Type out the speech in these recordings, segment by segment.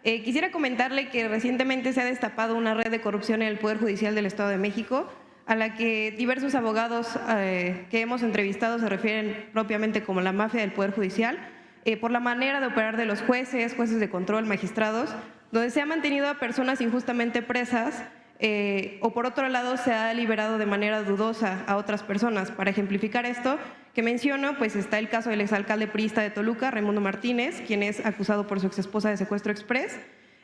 Quisiera comentarle que recientemente se ha destapado una red de corrupción en el Poder Judicial del Estado de México, a la que diversos abogados que hemos entrevistado se refieren propiamente como la mafia del Poder Judicial, por la manera de operar de los jueces de control, magistrados, donde se ha mantenido a personas injustamente presas o por otro lado se ha liberado de manera dudosa a otras personas. Para ejemplificar esto que menciono, pues está el caso del exalcalde priista de Toluca, Raimundo Martínez, quien es acusado por su exesposa de secuestro exprés.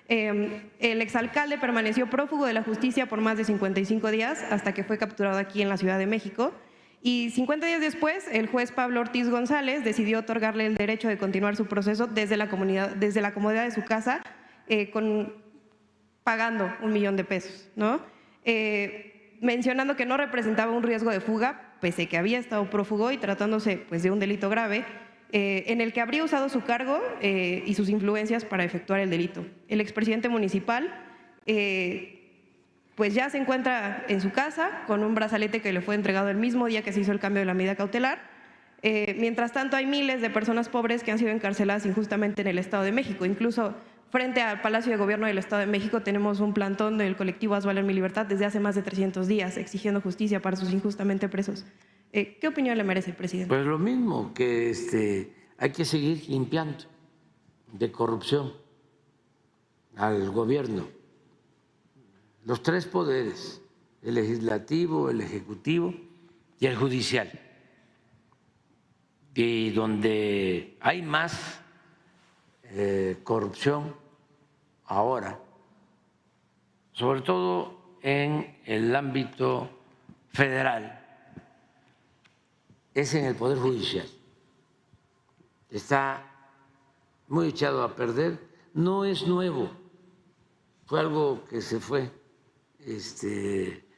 El exalcalde permaneció prófugo de la justicia por más de 55 días hasta que fue capturado aquí en la Ciudad de México. Y 50 días después, el juez Pablo Ortiz González decidió otorgarle el derecho de continuar su proceso desde la comodidad de su casa, pagando $1 millón de pesos, ¿no? Mencionando que no representaba un riesgo de fuga, pese a que había estado prófugo y tratándose pues, de un delito grave, en el que habría usado su cargo y sus influencias para efectuar el delito. El expresidente municipal pues ya se encuentra en su casa con un brazalete que le fue entregado el mismo día que se hizo el cambio de la medida cautelar. Mientras tanto, hay miles de personas pobres que han sido encarceladas injustamente en el Estado de México. Incluso frente al Palacio de Gobierno del Estado de México tenemos un plantón del colectivo Haz Valer Mi Libertad desde hace más de 300 días, exigiendo justicia para sus injustamente presos. ¿Qué opinión le merece, presidente? Pues lo mismo, que hay que seguir limpiando de corrupción al gobierno. Los tres poderes, el legislativo, el ejecutivo y el judicial. Y donde hay más corrupción ahora, sobre todo en el ámbito federal, es en el Poder Judicial. Está muy echado a perder, no es nuevo, fue algo que se fue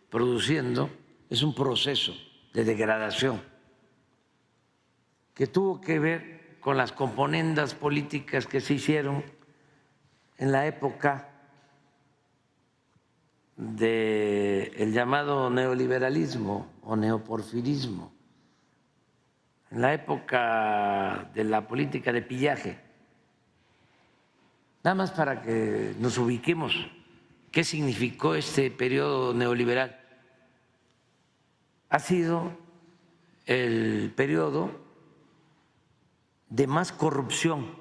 produciendo, es un proceso de degradación que tuvo que ver con las componendas políticas que se hicieron en la época del llamado neoliberalismo o neoporfirismo, en la época de la política de pillaje. Nada más para que nos ubiquemos, ¿qué significó este periodo neoliberal? Ha sido el periodo de más corrupción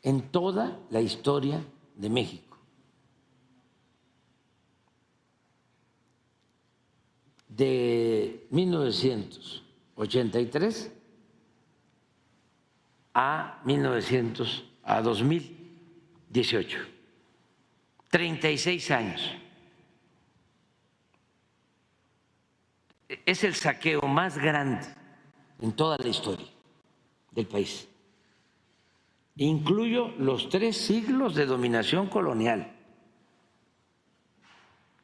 en toda la historia de México. De 1983 a 2018, 36 años. Es el saqueo más grande en toda la historia del país. Incluyo los 3 siglos de dominación colonial,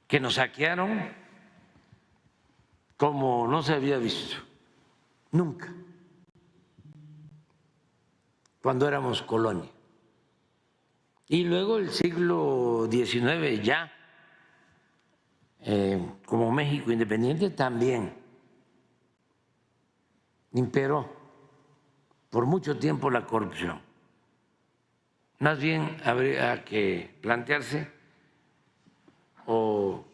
que nos saquearon como no se había visto nunca cuando éramos colonia. Y luego el siglo XIX ya, como México independiente, también imperó por mucho tiempo la corrupción. Más bien habría que plantearse o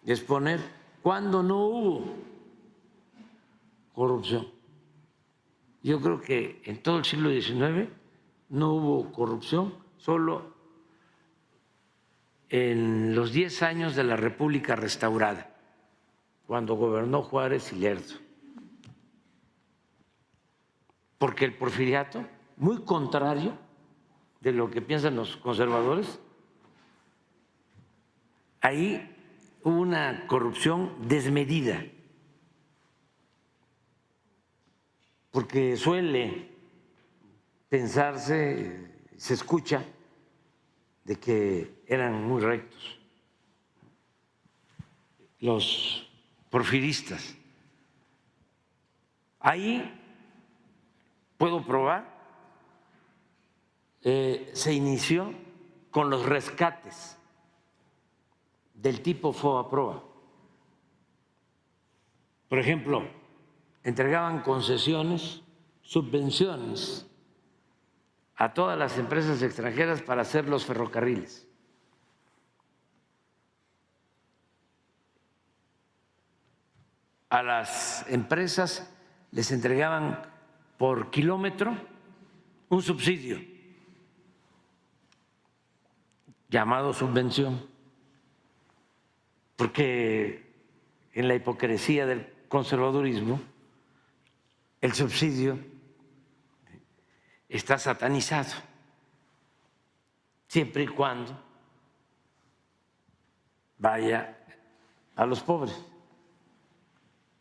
exponer cuándo no hubo corrupción. Yo creo que en todo el siglo XIX no hubo corrupción, solo en los 10 años de la República restaurada, cuando gobernó Juárez y Lerdo. Porque el porfiriato, muy contrario de lo que piensan los conservadores, ahí hubo una corrupción desmedida, porque suele pensarse, se escucha, de que eran muy rectos los porfiristas. Ahí puedo probar, se inició con los rescates del tipo FOBAPROA. Por ejemplo, entregaban concesiones, subvenciones a todas las empresas extranjeras para hacer los ferrocarriles. A las empresas les entregaban por kilómetro un subsidio llamado subvención, porque en la hipocresía del conservadurismo el subsidio está satanizado, siempre y cuando vaya a los pobres.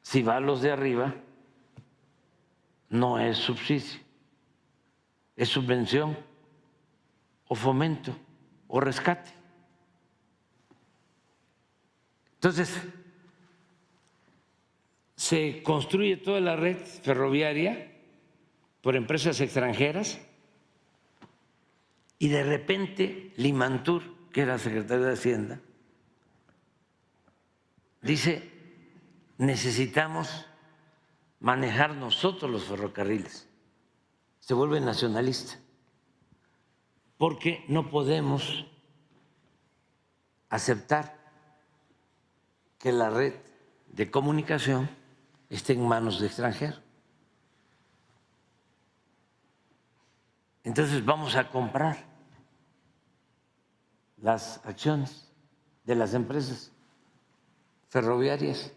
Si va a los de arriba, no es subsidio, es subvención o fomento o rescate. Entonces, se construye toda la red ferroviaria por empresas extranjeras y de repente Limantur, que era secretario de Hacienda, dice: necesitamos manejar nosotros los ferrocarriles. Se vuelve nacionalista, porque no podemos aceptar que la red de comunicación esté en manos de extranjeros. Entonces vamos a comprar las acciones de las empresas ferroviarias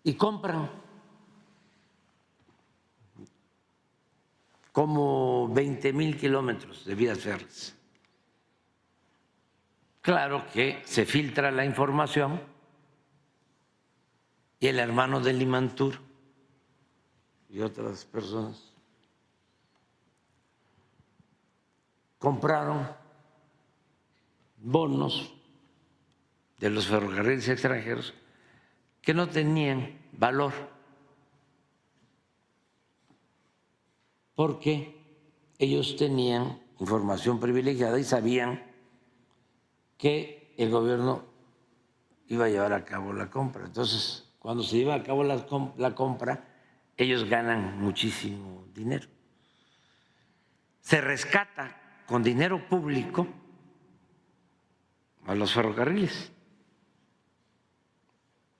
y compran como 20,000 kilómetros de vías férreas. Claro que se filtra la información y el hermano de Limantur y otras personas compraron bonos de los ferrocarriles extranjeros que no tenían valor, porque ellos tenían información privilegiada y sabían que el gobierno iba a llevar a cabo la compra. Entonces, cuando se lleva a cabo la compra, ellos ganan muchísimo dinero. Se rescata con dinero público a los ferrocarriles,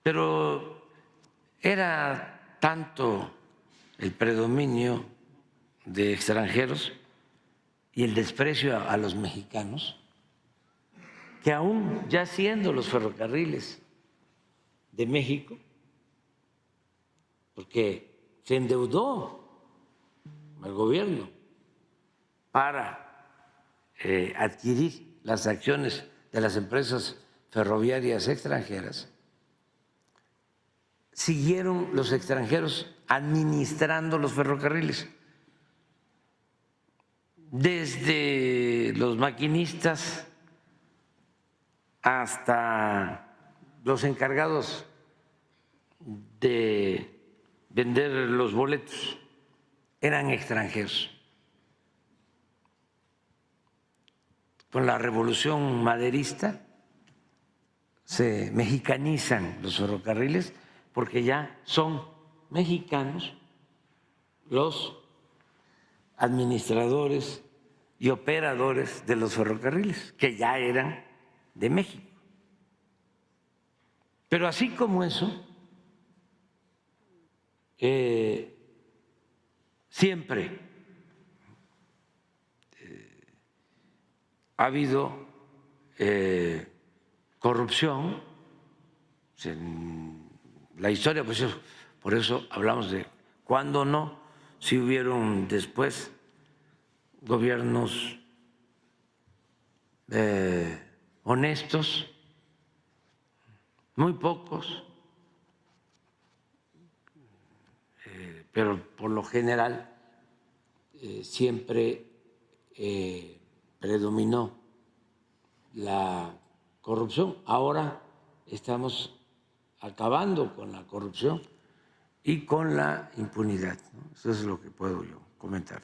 pero era tanto el predominio de extranjeros y el desprecio a los mexicanos que aún ya siendo los ferrocarriles de México, porque se endeudó el gobierno para adquirir las acciones de las empresas ferroviarias extranjeras, siguieron los extranjeros administrando los ferrocarriles, desde los maquinistas hasta los encargados de vender los boletos, eran extranjeros. Con la revolución maderista se mexicanizan los ferrocarriles porque ya son mexicanos los administradores y operadores de los ferrocarriles, que ya eran de México. Pero así como eso, siempre ha habido corrupción en la historia, pues por eso hablamos de cuándo no, si hubieron después gobiernos honestos, muy pocos, pero por lo general siempre predominó la corrupción. Ahora estamos acabando con la corrupción y con la impunidad, ¿no? Eso es lo que puedo yo comentar.